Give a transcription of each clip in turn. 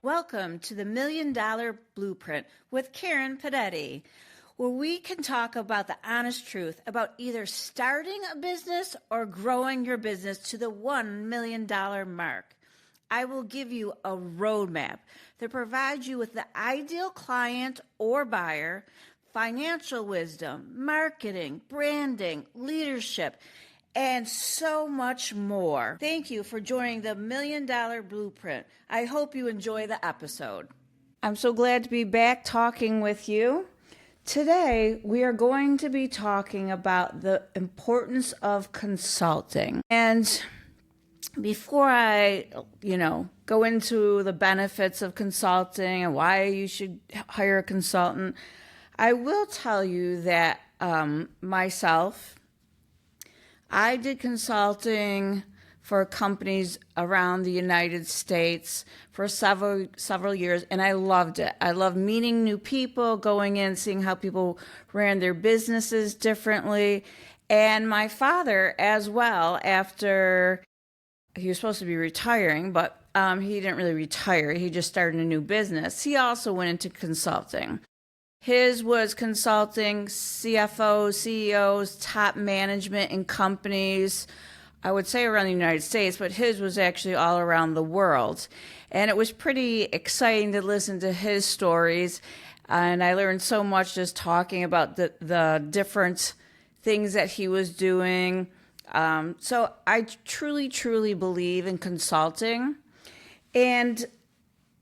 Welcome to the $1 Million Blueprint with Karen Pudetti, where we can talk about the honest truth about either starting a business or growing your business to the $1 million mark. I will give you a roadmap that provides you with the ideal client or buyer, financial wisdom, marketing, branding, leadership, and so much more. Thank you for joining the $1 Million Blueprint. I hope you enjoy the episode. I'm so glad to be back talking with you. Today, we are going to be talking about the importance of consulting. And before I, go into the benefits of consulting and why you should hire a consultant, I will tell you that I did consulting for companies around the United States for several years, and I loved it. I loved meeting new people, going in, seeing how people ran their businesses differently. And my father as well, after he was supposed to be retiring, but he didn't really retire. He just started a new business. He also went into consulting. His was consulting CFOs, CEOs, top management in companies, I would say around the United States, but his was actually all around the world. And it was pretty exciting to listen to his stories. And I learned so much just talking about the different things that he was doing. So I truly, truly believe in consulting. And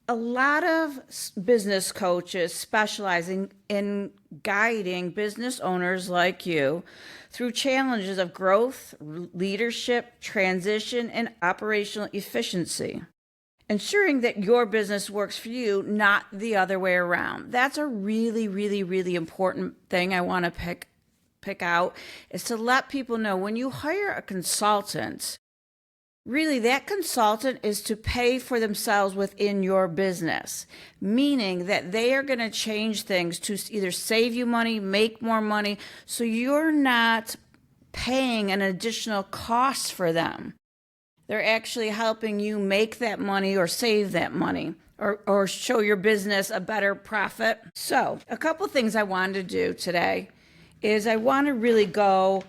a lot of business coaches specialize in guiding business owners like you through challenges of growth, leadership, transition, and operational efficiency, ensuring that your business works for you, not the other way around. That's a really, really, really important thing I want to pick out, is to let people know when you hire a consultant, really, that consultant is to pay for themselves within your business, meaning that they are going to change things to either save you money, make more money, so you're not paying an additional cost for them. They're actually helping you make that money or save that money or show your business a better profit. So a couple things I wanted to do today is I want to really go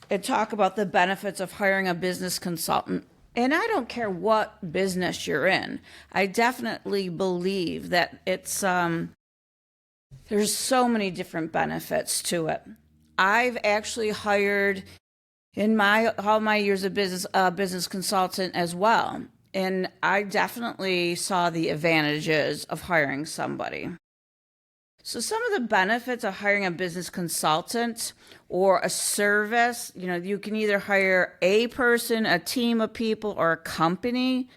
and talk about the benefits of hiring a business consultant. And I don't care what business you're in. I definitely believe that it's there's so many different benefits to it. I've actually hired in all my years of business a business consultant as well. And I definitely saw the advantages of hiring somebody. So some of the benefits of hiring a business consultant or a service, you can either hire a person, a team of people, or a company.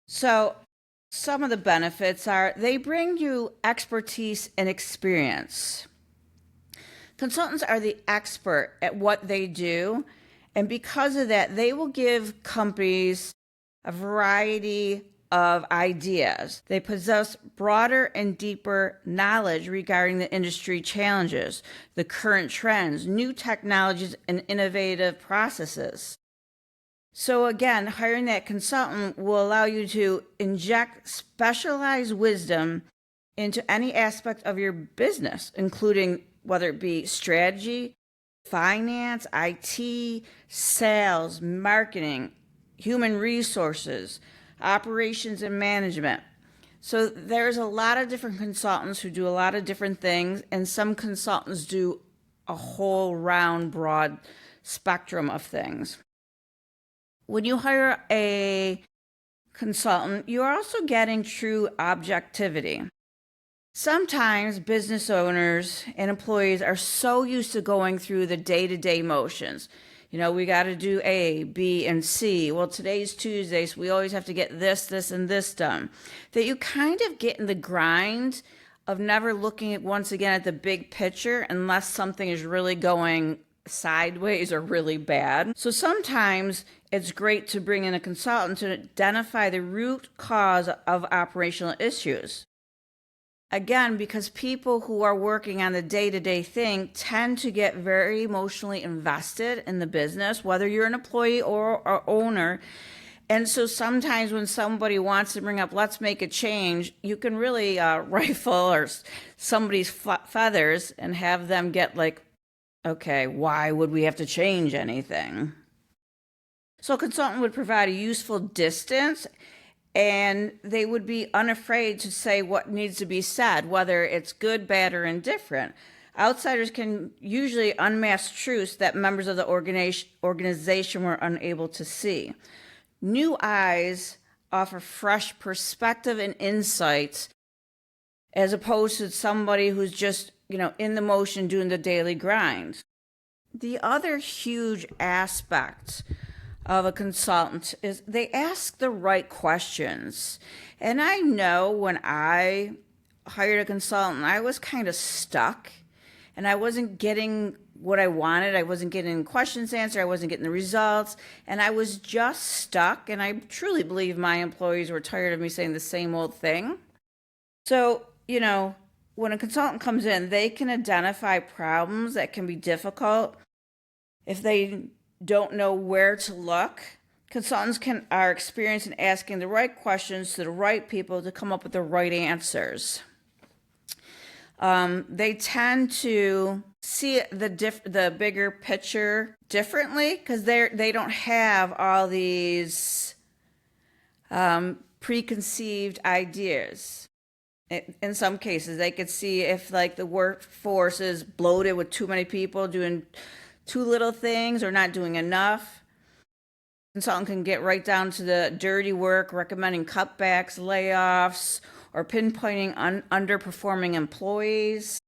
So some of the benefits are they bring you expertise and experience. Consultants are the expert at what they do, and because of that, they will give companies a variety of ideas. They possess broader and deeper knowledge regarding the industry challenges, the current trends, new technologies, and innovative processes. So again, hiring that consultant will allow you to inject specialized wisdom into any aspect of your business, including whether it be strategy, finance, IT, sales, marketing, human resources, operations and management. So there's a lot of different consultants who do a lot of different things, and some consultants do a whole round, broad spectrum of things. When you hire a consultant, you're also getting true objectivity. Sometimes business owners and employees are so used to going through the day-to-day motions. We got to do A, B, and C. Well, today's Tuesday, so we always have to get this, and this done. That you kind of get in the grind of never looking at, once again, at the big picture unless something is really going sideways or really bad. So sometimes it's great to bring in a consultant to identify the root cause of operational issues. Again, because people who are working on the day-to-day thing tend to get very emotionally invested in the business, whether you're an employee or owner, And so sometimes when somebody wants to bring up, let's make a change, you can really rifle or somebody's feathers and have them get like, okay, why would we have to change anything? So a consultant would provide a useful distance, and they would be unafraid to say what needs to be said, whether it's good, bad, or indifferent. Outsiders can usually unmask truths that members of the organization were unable to see. New eyes offer fresh perspective and insights as opposed to somebody who's just, in the motion doing the daily grind. The other huge aspect of a consultant is they ask the right questions. And I know when I hired a consultant, I was kind of stuck and I wasn't getting what I wanted. I wasn't getting questions answered. I wasn't getting the results. And I was just stuck. And I truly believe my employees were tired of me saying the same old thing. So, when a consultant comes in, they can identify problems that can be difficult. If they don't know where to look, consultants are experienced in asking the right questions to the right people to come up with the right answers. They tend to see the bigger picture differently because they don't have all these preconceived ideas. In some cases, they could see if like the workforce is bloated with too many people doing too little things or not doing enough. Consultant can get right down to the dirty work, recommending cutbacks, layoffs, or pinpointing underperforming employees.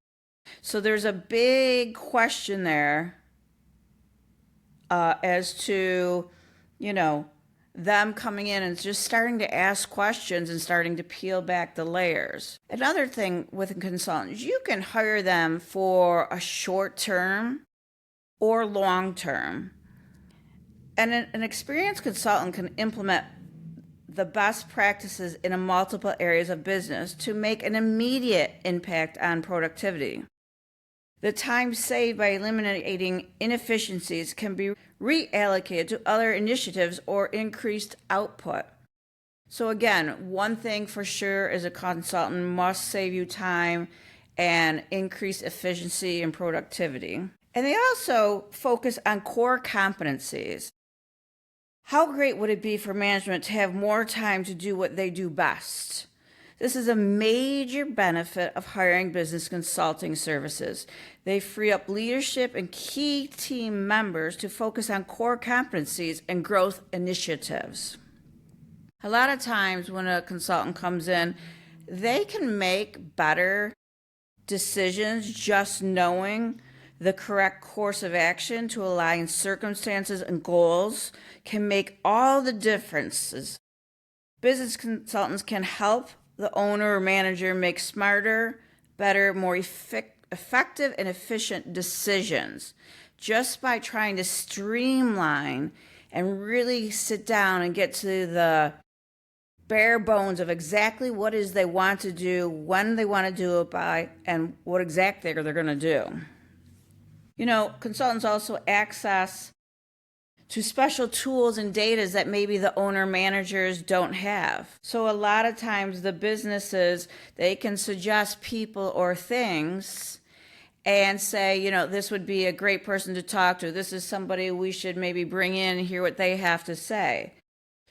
So there's a big question there as to, them coming in and just starting to ask questions and starting to peel back the layers. Another thing with a consultant, you can hire them for a short term or long term. And an experienced consultant can implement the best practices in multiple areas of business to make an immediate impact on productivity. The time saved by eliminating inefficiencies can be reallocated to other initiatives or increased output. So again, one thing for sure is a consultant must save you time and increase efficiency and productivity. And they also focus on core competencies. How great would it be for management to have more time to do what they do best? This is a major benefit of hiring business consulting services. They free up leadership and key team members to focus on core competencies and growth initiatives. A lot of times when a consultant comes in, they can make better decisions just knowing the correct course of action to align circumstances and goals can make all the differences. Business consultants can help the owner or manager make smarter, better, more effective and efficient decisions just by trying to streamline and really sit down and get to the bare bones of exactly what is they want to do, when they want to do it by, and what exactly they're going to do. Consultants also access to special tools and data that maybe the owner managers don't have. So a lot of times the businesses, they can suggest people or things and say, this would be a great person to talk to. This is somebody we should maybe bring in and hear what they have to say.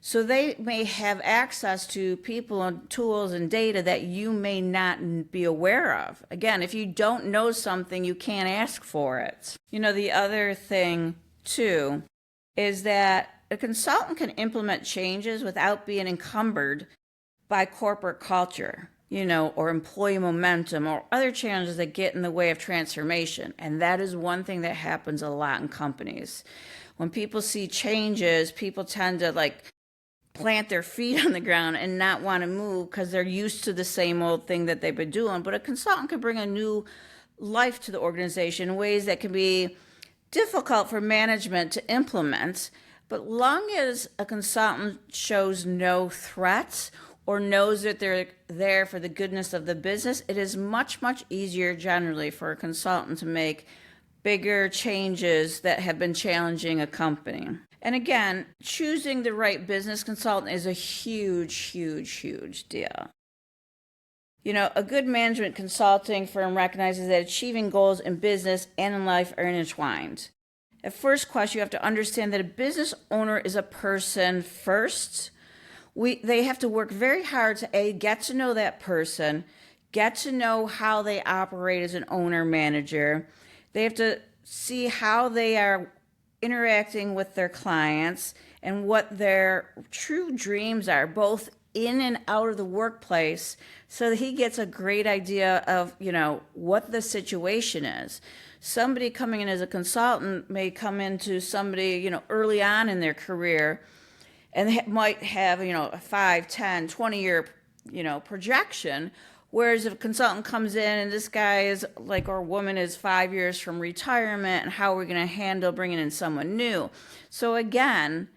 So they may have access to people and tools and data that you may not be aware of. Again, if you don't know something, you can't ask for it. The other thing too is that a consultant can implement changes without being encumbered by corporate culture, or employee momentum or other challenges that get in the way of transformation. And that is one thing that happens a lot in companies. When people see changes, people tend to plant their feet on the ground and not want to move because they're used to the same old thing that they've been doing. But a consultant can bring a new life to the organization in ways that can be difficult for management to implement, but long as a consultant shows no threats or knows that they're there for the goodness of the business, it is much, much easier generally for a consultant to make bigger changes that have been challenging a company. And again, choosing the right business consultant is a huge, huge, huge deal. You know, a good management consulting firm recognizes that achieving goals in business and in life are intertwined. At first question, you have to understand that a business owner is a person first. They have to work very hard to get to know that person, get to know how they operate as an owner manager. They have to see how they are interacting with their clients and what their true dreams are, both in and out of the workplace, so that he gets a great idea of, you know, what the situation is. Somebody coming in as a consultant may come into somebody, you know, early on in their career, and they might have, you know, a 5, 10, 20-year, you know, projection. Whereas if a consultant comes in and this guy is like, or woman is 5 years from retirement, and how are we going to handle bringing in someone new? So again,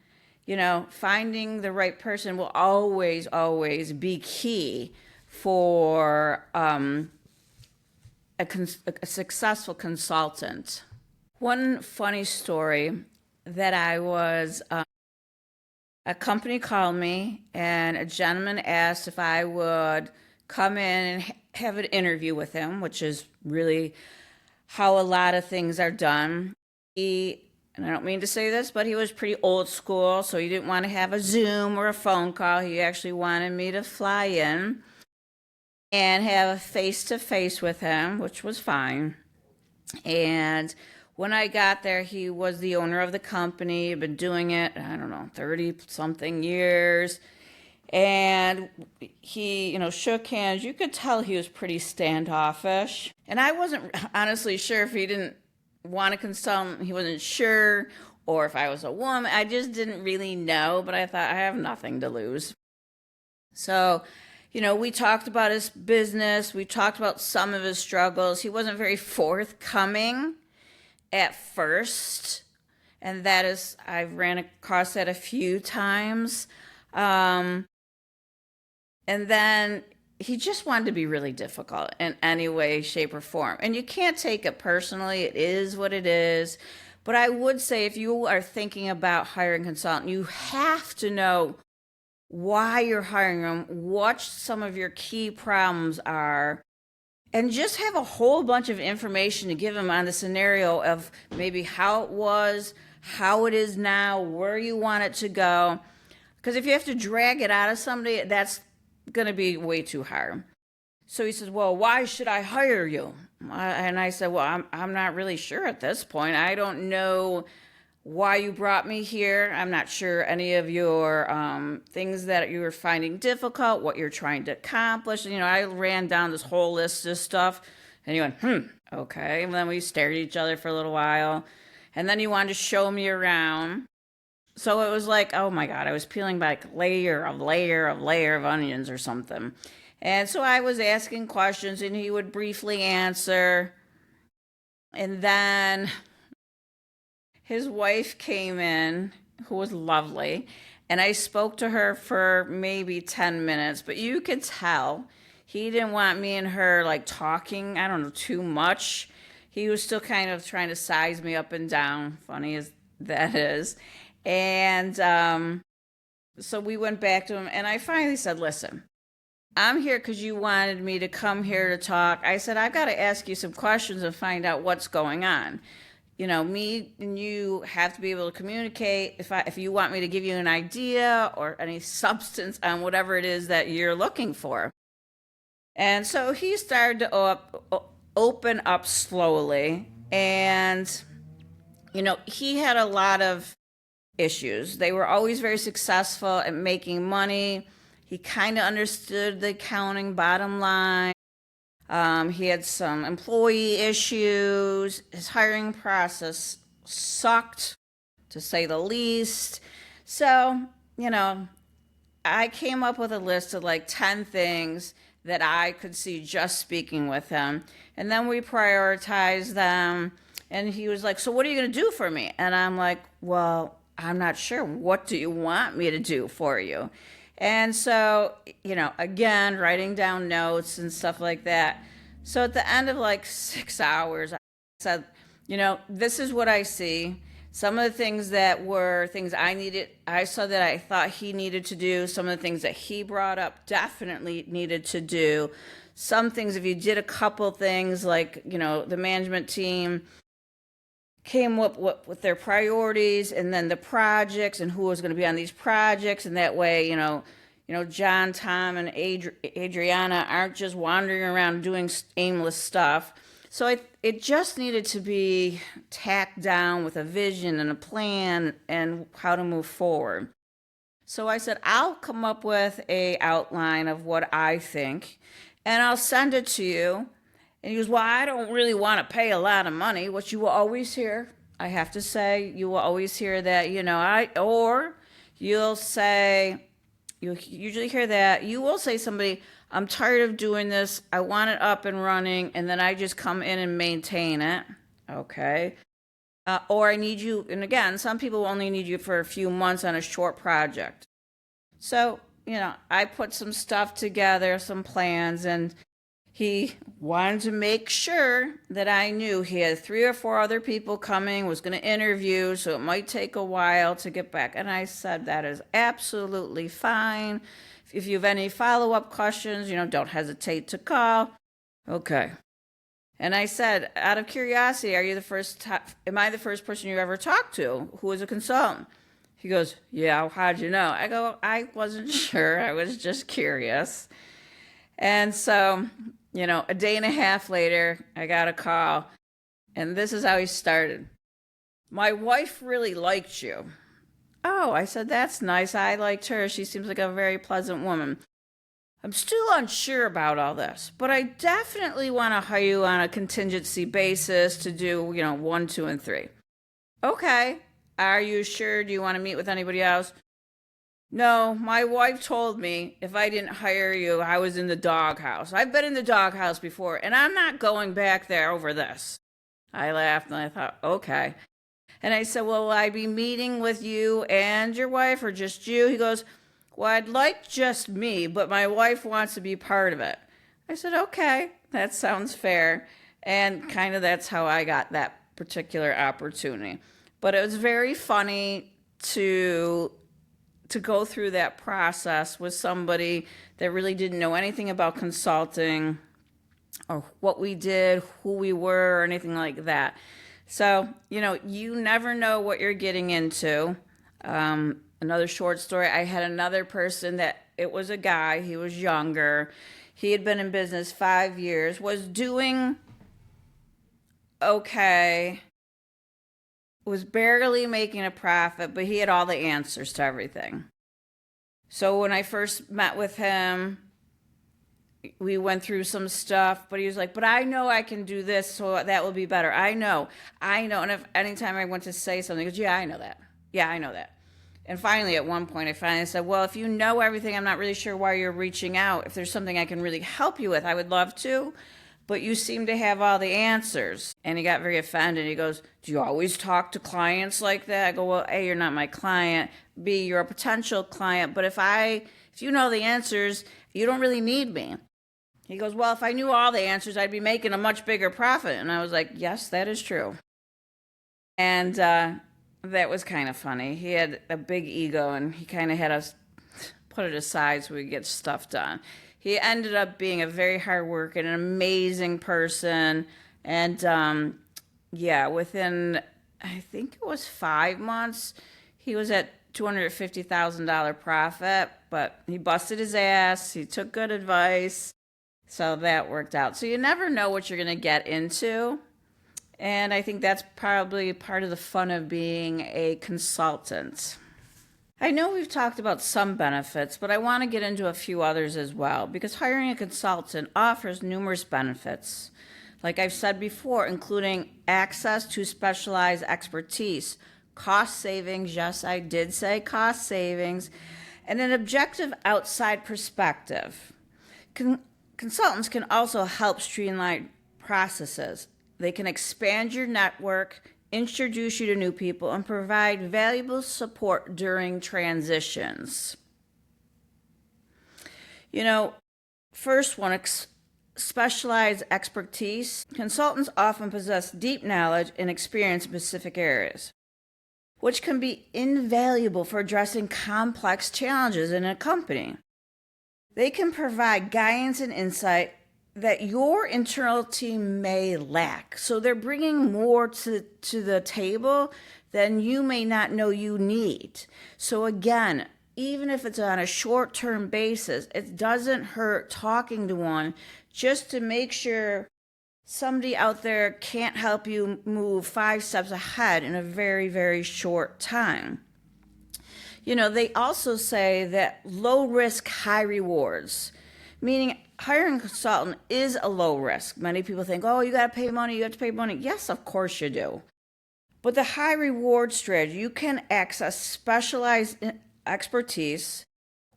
you know, finding the right person will always, always be key for a successful consultant. One funny story that I was, a company called me and a gentleman asked if I would come in and have an interview with him, which is really how a lot of things are done. And I don't mean to say this, but he was pretty old school, so he didn't want to have a Zoom or a phone call. He actually wanted me to fly in and have a face-to-face with him, which was fine. And when I got there, he was the owner of the company. He'd been doing it, I don't know, 30-something years. And he, you know, shook hands. You could tell he was pretty standoffish. And I wasn't honestly sure if he didn't want a consultant. He wasn't sure, or if I was a woman. I just didn't really know, but I thought I have nothing to lose. So, you know, we talked about his business. We talked about some of his struggles. He wasn't very forthcoming at first. And that is, I've ran across that a few times. And then he just wanted to be really difficult in any way, shape, or form. And you can't take it personally. It is what it is. But I would say if you are thinking about hiring a consultant, you have to know why you're hiring them, what some of your key problems are, and just have a whole bunch of information to give them on the scenario of maybe how it was, how it is now, where you want it to go. Because if you have to drag it out of somebody, that's going to be way too hard. So he says, well, why should I hire you? And I said, well, I'm not really sure at this point. I don't know why you brought me here. I'm not sure any of your things that you're finding difficult, what you're trying to accomplish. You know, I ran down this whole list of stuff, and he went, okay. And then we stared at each other for a little while, and then he wanted to show me around. So it was like, oh my God, I was peeling back layer of onions or something. And so I was asking questions and he would briefly answer. And then his wife came in, who was lovely, and I spoke to her for maybe 10 minutes, but you could tell he didn't want me and her like talking, I don't know, too much. He was still kind of trying to size me up and down, funny as that is. And so we went back to him, and I finally said, listen, I'm here because you wanted me to come here to talk. I said, I've got to ask you some questions and find out what's going on. You know, me and you have to be able to communicate if you want me to give you an idea or any substance on whatever it is that you're looking for. And so he started to open up slowly. And, you know, he had a lot of issues. They were always very successful at making money. He kind of understood the accounting bottom line. He had some employee issues. His hiring process sucked, to say the least. So, you know, I came up with a list of like 10 things that I could see just speaking with him. And then we prioritized them. And he was like, so what are you going to do for me? And I'm like, well, I'm not sure. What do you want me to do for you? And so, you know, again, writing down notes and stuff like that. So at the end of like 6 hours, I said, you know, this is what I see. Some of the things that were things I saw that I thought he needed to do. Some of the things that he brought up definitely needed to do. Some things, if you did a couple things, like, the management team came up with their priorities and then the projects and who was going to be on these projects. And that way, John, Tom, and Adriana aren't just wandering around doing aimless stuff. So it just needed to be tacked down with a vision and a plan and how to move forward. So I said, I'll come up with a outline of what I think, and I'll send it to you. And he goes, well, I don't really want to pay a lot of money, which you will always hear. I have to say, you will always hear that, or you'll say, you usually hear that, you will say somebody, I'm tired of doing this. I want it up and running, and then I just come in and maintain it. Okay. Or I need you, and again, some people only need you for a few months on a short project. So, I put some stuff together, some plans, and he wanted to make sure that I knew he had 3 or 4 other people coming, was going to interview, so it might take a while to get back. And I said, that is absolutely fine. If you have any follow-up questions, don't hesitate to call. Okay. And I said, out of curiosity, am I the first person you ever talked to who was a consultant? He goes, yeah, how'd you know? I go, I wasn't sure. I was just curious. And so, a day and a half later, I got a call, and this is how he started. My wife really liked you. Oh, I said, that's nice. I liked her. She seems like a very pleasant woman. I'm still unsure about all this, but I definitely want to hire you on a contingency basis to do, 1, 2, and 3. Okay. Are you sure? Do you want to meet with anybody else? No, my wife told me if I didn't hire you, I was in the doghouse. I've been in the doghouse before, and I'm not going back there over this. I laughed, and I thought, okay. And I said, well, will I be meeting with you and your wife, or just you? He goes, well, I'd like just me, but my wife wants to be part of it. I said, okay, that sounds fair. And kind of that's how I got that particular opportunity. But it was very funny to go through that process with somebody that really didn't know anything about consulting or what we did, who we were, or anything like that. So, you never know what you're getting into. Another short story, I had another person it was a guy, he was younger. He had been in business 5 years, was doing okay, was barely making a profit, but he had all the answers to everything. So when I first met with him, we went through some stuff, but he was like, but I know I can do this, so that will be better. I know. And if anytime I went to say something, he goes, yeah, I know that. Yeah, I know that. And finally, at one point, I finally said, well, if you know everything, I'm not really sure why you're reaching out. If there's something I can really help you with, I would love to. But you seem to have all the answers. And he got very offended. He goes, do you always talk to clients like that? I go, well, A, you're not my client. B, you're a potential client. But if you know the answers, you don't really need me. He goes, well, if I knew all the answers, I'd be making a much bigger profit. And I was like, yes, that is true. And that was kind of funny. He had a big ego, and he kind of had us put it aside so we could get stuff done. He ended up being a very hard worker and an amazing person. And within, I think it was 5 months, he was at $250,000 profit, but he busted his ass. He took good advice. So that worked out. So you never know what you're going to get into. And I think that's probably part of the fun of being a consultant. I know we've talked about some benefits, but I want to get into a few others as well, because hiring a consultant offers numerous benefits. Like I've said before, including access to specialized expertise, cost savings, yes, I did say cost savings, and an objective outside perspective. Consultants can also help streamline processes. They can expand your network, introduce you to new people, and provide valuable support during transitions. First one, specialized expertise. Consultants often possess deep knowledge and experience in specific areas. which can be invaluable for addressing complex challenges in a company. They can provide guidance and insight that your internal team may lack. So they're bringing more to the table than you may not know you need. So again, even if it's on a short-term basis, it doesn't hurt talking to one just to make sure somebody out there can't help you move 5 steps ahead in a very, very short time. They also say that low risk, high rewards, meaning hiring a consultant is a low risk. Many people think, oh, you got to pay money, you have to pay money. Yes, of course you do. But the high reward strategy, you can access specialized expertise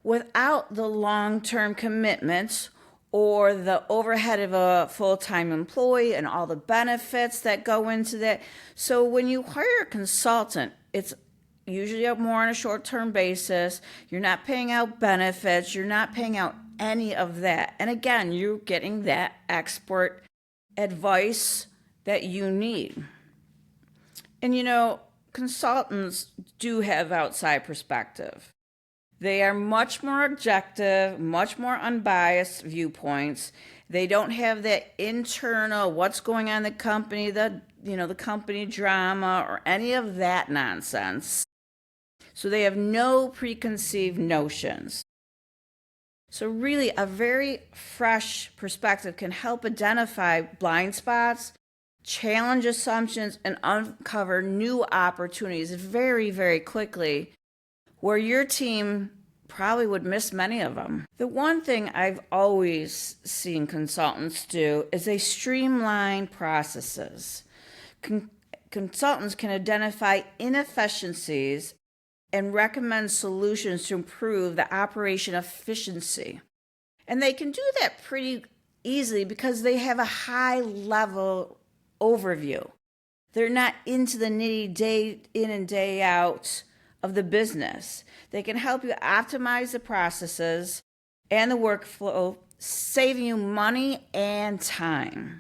without the long-term commitments or the overhead of a full-time employee and all the benefits that go into that. So when you hire a consultant, it's usually more on a short-term basis. You're not paying out benefits. You're not paying out any of that. And again, you're getting that expert advice that you need. And consultants do have outside perspective. They are much more objective, much more unbiased viewpoints. They don't have that internal what's going on in the company, the company drama or any of that nonsense. So they have no preconceived notions. So really, a very fresh perspective can help identify blind spots, challenge assumptions, and uncover new opportunities very, very quickly, where your team probably would miss many of them. The one thing I've always seen consultants do is they streamline processes. Consultants can identify inefficiencies and recommend solutions to improve the operation efficiency. And they can do that pretty easily because they have a high level overview. They're not into the nitty day in and day out of the business. They can help you optimize the processes and the workflow, saving you money and time.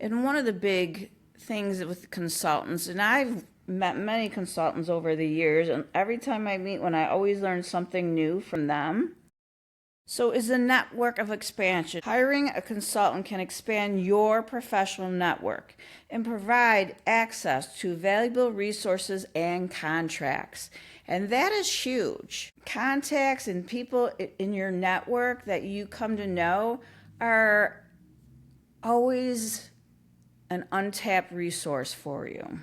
And one of the big things with consultants, and I've met many consultants over the years, and every time I meet one, I always learn something new from them. So is the network of expansion. Hiring a consultant can expand your professional network and provide access to valuable resources and contracts. And that is huge. Contacts and people in your network that you come to know are always an untapped resource for you.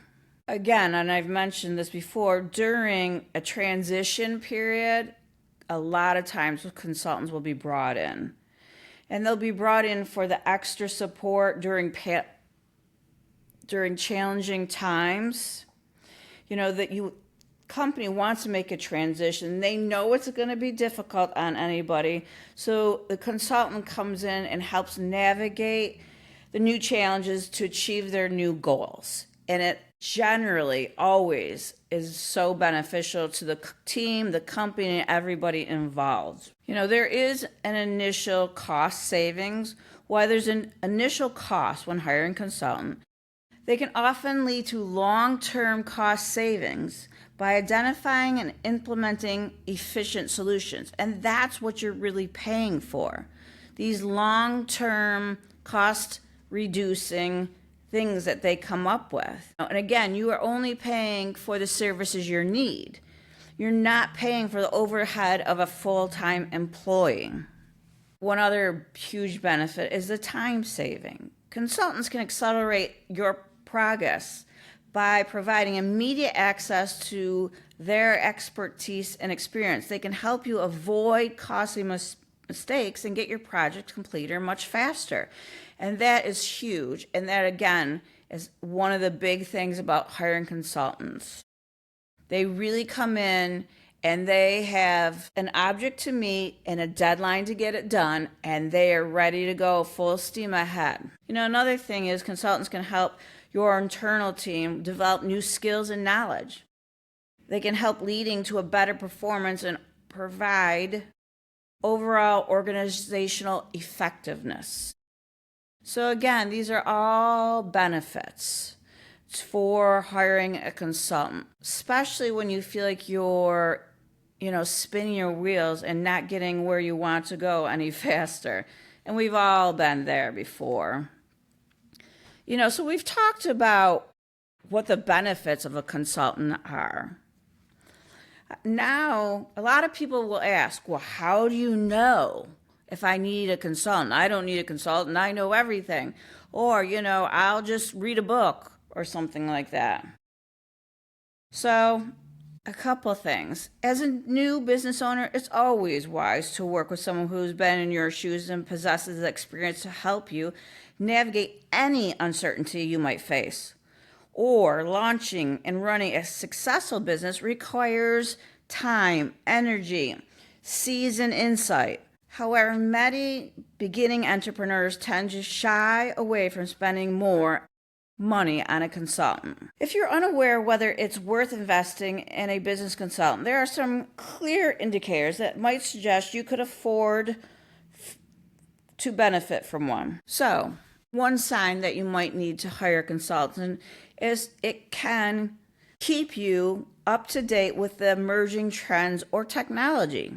Again, and I've mentioned this before, during a transition period, a lot of times consultants will be brought in. And they'll be brought in for the extra support during challenging times. That company wants to make a transition. They know it's going to be difficult on anybody. So the consultant comes in and helps navigate the new challenges to achieve their new goals. And it generally always is so beneficial to the team, the company, and everybody involved. There is an initial cost savings. While there's an initial cost when hiring a consultant, they can often lead to long-term cost savings by identifying and implementing efficient solutions. And that's what you're really paying for. These long-term cost-reducing things that they come up with. And again, you are only paying for the services you need. You're not paying for the overhead of a full-time employee. One other huge benefit is the time saving. Consultants can accelerate your progress by providing immediate access to their expertise and experience. They can help you avoid costly mistakes and get your project completed much faster. And that is huge. And that, again, is one of the big things about hiring consultants. They really come in and they have an object to meet and a deadline to get it done, and they are ready to go full steam ahead. Another thing is consultants can help your internal team develop new skills and knowledge. They can help leading to a better performance and provide overall organizational effectiveness. So again, these are all benefits for hiring a consultant, especially when you feel like you're, spinning your wheels and not getting where you want to go any faster. And we've all been there before. So we've talked about what the benefits of a consultant are. Now, a lot of people will ask, well, how do you know if I need a consultant? I don't need a consultant. I know everything. Or, I'll just read a book or something like that. So, a couple things. As a new business owner, it's always wise to work with someone who's been in your shoes and possesses the experience to help you navigate any uncertainty you might face. Or launching and running a successful business requires time, energy, seasoned insight. However, many beginning entrepreneurs tend to shy away from spending more money on a consultant. If you're unaware whether it's worth investing in a business consultant, there are some clear indicators that might suggest you could afford to benefit from one. So, one sign that you might need to hire a consultant is it can keep you up to date with the emerging trends or technology.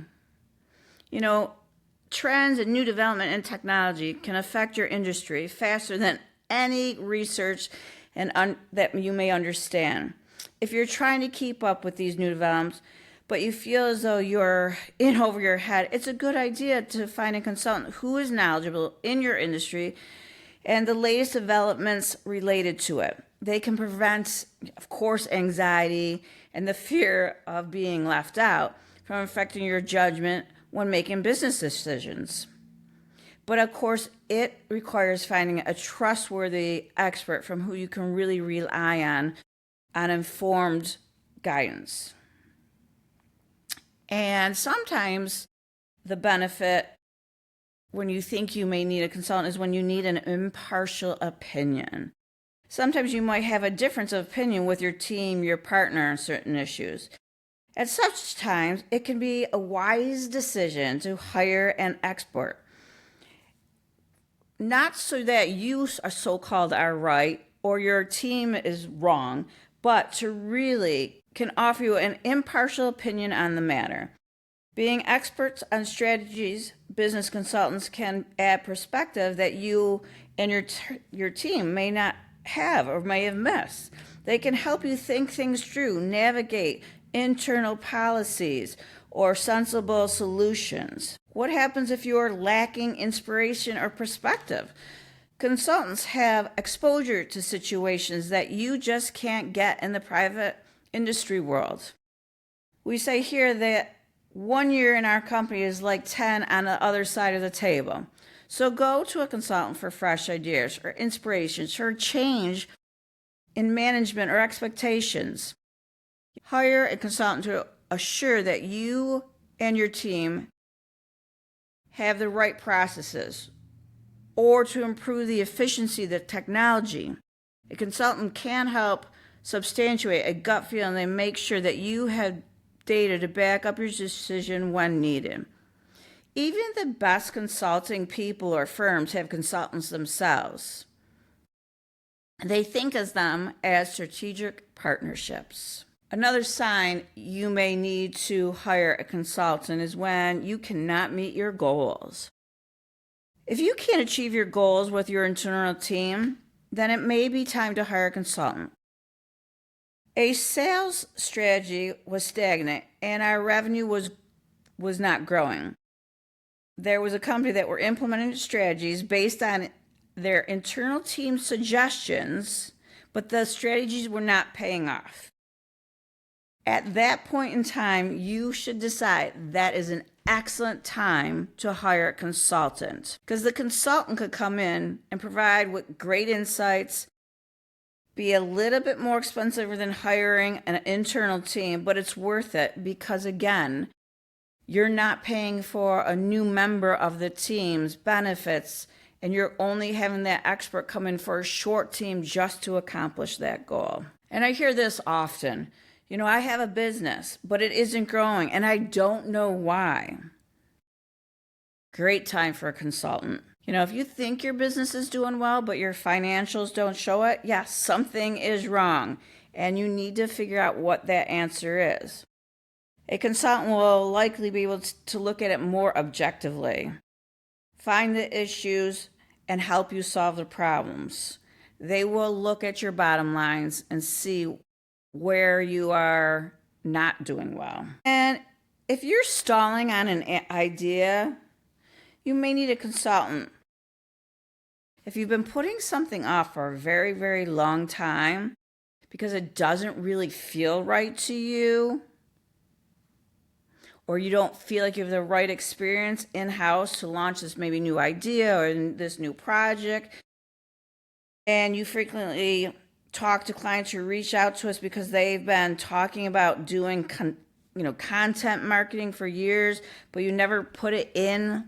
Trends and new development in technology can affect your industry faster than any research that you may understand. If you're trying to keep up with these new developments, but you feel as though you're in over your head, it's a good idea to find a consultant who is knowledgeable in your industry and the latest developments related to it. They can prevent, of course, anxiety and the fear of being left out from affecting your judgment when making business decisions. But of course, it requires finding a trustworthy expert from who you can really rely on informed guidance. And sometimes the benefit when you think you may need a consultant is when you need an impartial opinion. Sometimes you might have a difference of opinion with your team, your partner on certain issues. At such times, it can be a wise decision to hire an expert. Not so that you are so-called are right or your team is wrong, but to really can offer you an impartial opinion on the matter. Being experts on strategies, business consultants can add perspective that you and your team may not have or may have missed. They can help you think things through, navigate internal policies or sensible solutions. What happens if you're lacking inspiration or perspective? Consultants have exposure to situations that you just can't get in the private industry world. We say here that 1 year in our company is like 10 on the other side of the table. So go to a consultant for fresh ideas or inspirations or change in management or expectations. Hire a consultant to assure that you and your team have the right processes or to improve the efficiency of the technology. A consultant can help substantiate a gut feeling and make sure that you have data to back up your decision when needed. Even the best consulting people or firms have consultants themselves. They think of them as strategic partnerships. Another sign you may need to hire a consultant is when you cannot meet your goals. If you can't achieve your goals with your internal team, then it may be time to hire a consultant. A sales strategy was stagnant and our revenue was not growing. There was a company that were implementing strategies based on their internal team suggestions, but the strategies were not paying off. At that point in time, you should decide that is an excellent time to hire a consultant, because the consultant could come in and provide with great insights, be a little bit more expensive than hiring an internal team, but it's worth it because, again, you're not paying for a new member of the team's benefits, and you're only having that expert come in for a short team just to accomplish that goal. And I hear this often. I have a business, but it isn't growing, and I don't know why. Great time for a consultant. If you think your business is doing well, but your financials don't show it, yes, something is wrong. And you need to figure out what that answer is. A consultant will likely be able to look at it more objectively, find the issues, and help you solve the problems. They will look at your bottom lines and see where you are not doing well. And if you're stalling on an idea, you may need a consultant. If you've been putting something off for a very, very long time because it doesn't really feel right to you, or you don't feel like you have the right experience in-house to launch this maybe new idea or this new project, and you frequently talk to clients who reach out to us because they've been talking about doing content marketing for years, but you never put it in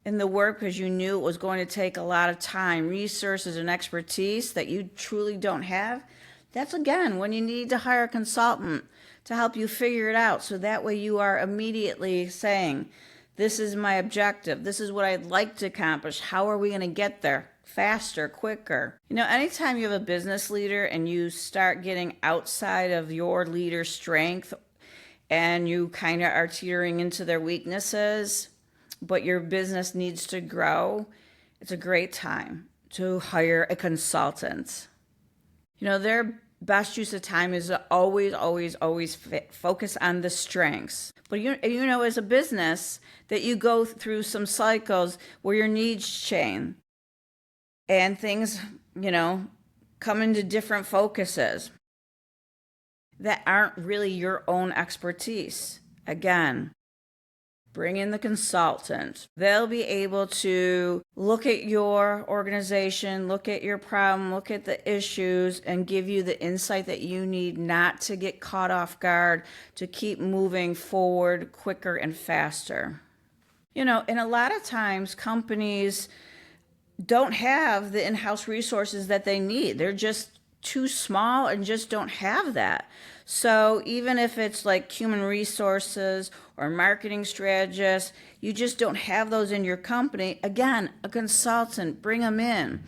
the work because you knew it was going to take a lot of time, resources, and expertise that you truly don't have. That's, again, when you need to hire a consultant to help you figure it out. So that way you are immediately saying, this is my objective. This is what I'd like to accomplish. How are we going to get there? Faster, quicker. Anytime you have a business leader and you start getting outside of your leader's strength and you kind of are teetering into their weaknesses, but your business needs to grow, it's a great time to hire a consultant. Their best use of time is to always focus on the strengths. But as a business, that you go through some cycles where your needs change and things, come into different focuses that aren't really your own expertise. Again, bring in the consultant. They'll be able to look at your organization, look at your problem, look at the issues, and give you the insight that you need not to get caught off guard, to keep moving forward quicker and faster. And a lot of times companies don't have the in-house resources that they need. They're just too small and just don't have that. So even if it's like human resources or marketing strategists, you just don't have those in your company. Again, a consultant, bring them in.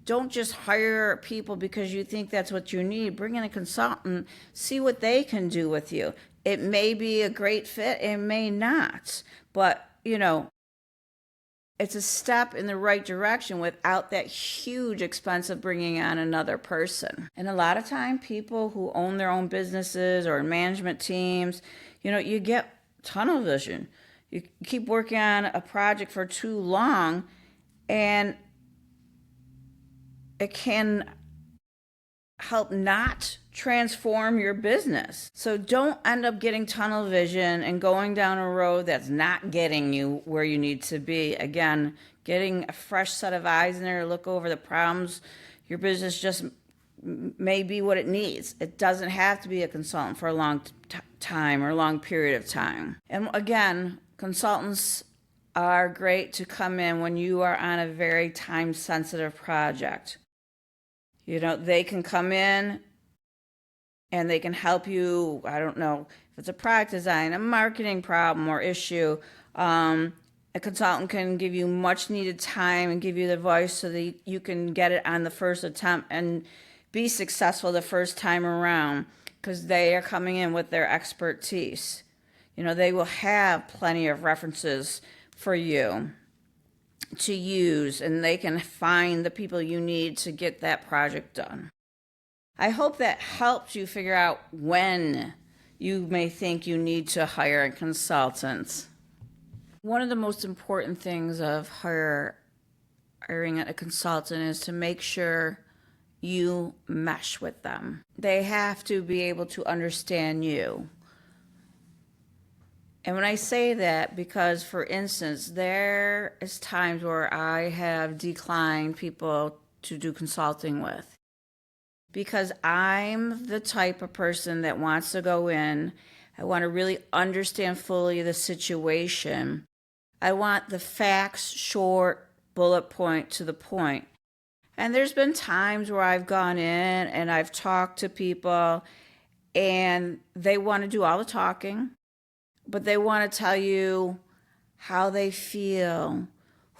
Don't just hire people because you think that's what you need. Bring in a consultant, see what they can do with you. It may be a great fit, it may not, but it's a step in the right direction without that huge expense of bringing on another person. And a lot of time, people who own their own businesses or management teams, you get tunnel vision. You keep working on a project for too long, and it can help not transform your business. So don't end up getting tunnel vision and going down a road that's not getting you where you need to be. Again, getting a fresh set of eyes in there to look over the problems. Your business just may be what it needs. It doesn't have to be a consultant for a long time or a long period of time. And again, consultants are great to come in when you are on a very time-sensitive project. They can come in and they can help you, I don't know, if it's a product design, a marketing problem or issue. A consultant can give you much needed time and give you the voice so that you can get it on the first attempt and be successful the first time around, because they are coming in with their expertise. They will have plenty of references for you to use, and they can find the people you need to get that project done. I hope that helped you figure out when you may think you need to hire a consultant. One of the most important things of hiring a consultant is to make sure you mesh with them. They have to be able to understand you. And when I say that, because, for instance, there is times where I have declined people to do consulting with because I'm the type of person that wants to go in. I want to really understand fully the situation. I want the facts short, bullet point to the point. And there's been times where I've gone in and I've talked to people and they want to do all the talking, but they want to tell you how they feel,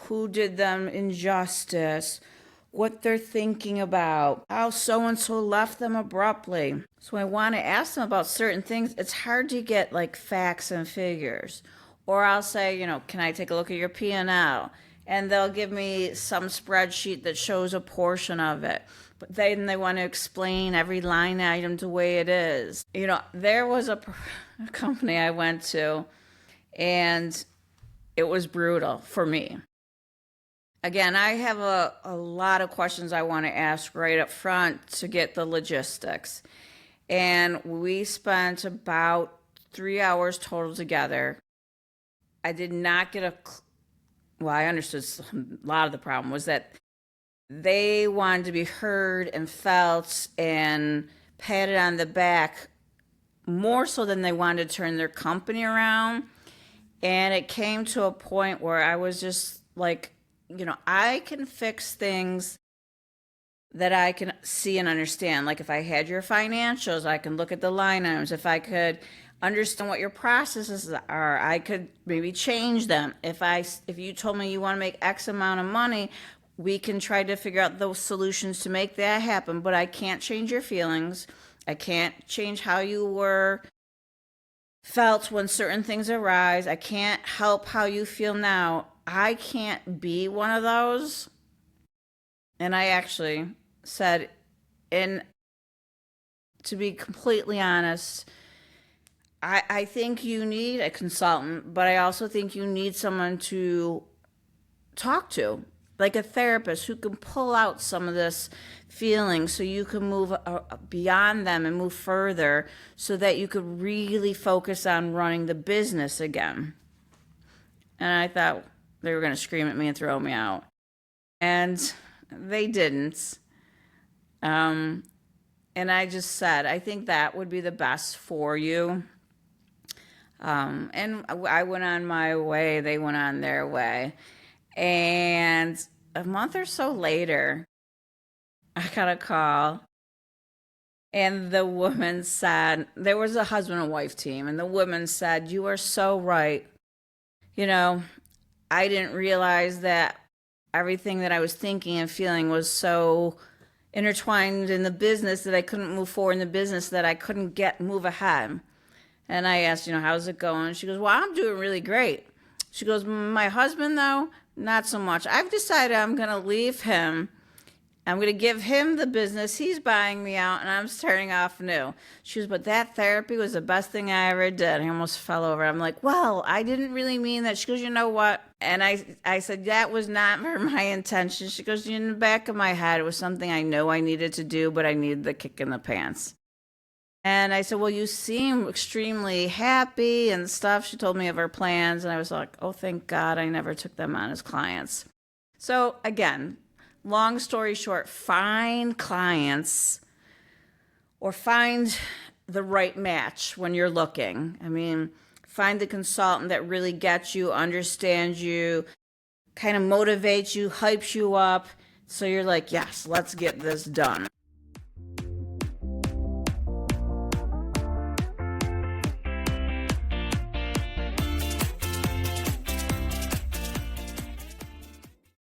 who did them injustice, what they're thinking about, how so-and-so left them abruptly. So I want to ask them about certain things. It's hard to get like facts and figures. Or I'll say, can I take a look at your P&L? And they'll give me some spreadsheet that shows a portion of it. But then they want to explain every line item the way it is. There was a company I went to, and it was brutal for me. Again, I have a lot of questions I want to ask right up front to get the logistics. And we spent about 3 hours total together. I did not get I understood a lot of the problem was that they wanted to be heard and felt and patted on the back more so than they wanted to turn their company around. And it came to a point where I was just like, I can fix things that I can see and understand. Like if I had your financials, I can look at the line items. If I could understand what your processes are, I could maybe change them. If you told me you want to make X amount of money, we can try to figure out those solutions to make that happen. But I can't change your feelings. I can't change how you felt when certain things arise. I can't help how you feel now. I can't be one of those. And I actually said, and to be completely honest, I think you need a consultant, but I also think you need someone to talk to, like a therapist who can pull out some of this feeling so you can move beyond them and move further so that you could really focus on running the business again. And I thought they were going to scream at me and throw me out. And they didn't. And I just said, I think that would be the best for you. And I went on my way. They went on their way. And a month or so later, I got a call. And the woman said, there was a husband and wife team. And the woman said, "You are so right. I didn't realize that everything that I was thinking and feeling was so intertwined in the business that I couldn't move forward in the business, that I couldn't move ahead." And I asked, how's it going? She goes, "Well, I'm doing really great." She goes, "My husband, though, not so much. I've decided I'm going to leave him. I'm going to give him the business. He's buying me out, and I'm starting off new." She goes, "But that therapy was the best thing I ever did." I almost fell over. I'm like, "Well, I didn't really mean that." She goes, "You know what?" And I said, "That was not my intention." She goes, "In the back of my head, it was something I know I needed to do, but I needed the kick in the pants." And I said, "Well, you seem extremely happy and stuff." She told me of her plans, and I was like, oh, thank God I never took them on as clients. So again, long story short, find clients or find the right match when you're looking. Find the consultant that really gets you, understands you, kind of motivates you, hypes you up. So you're like, yes, let's get this done.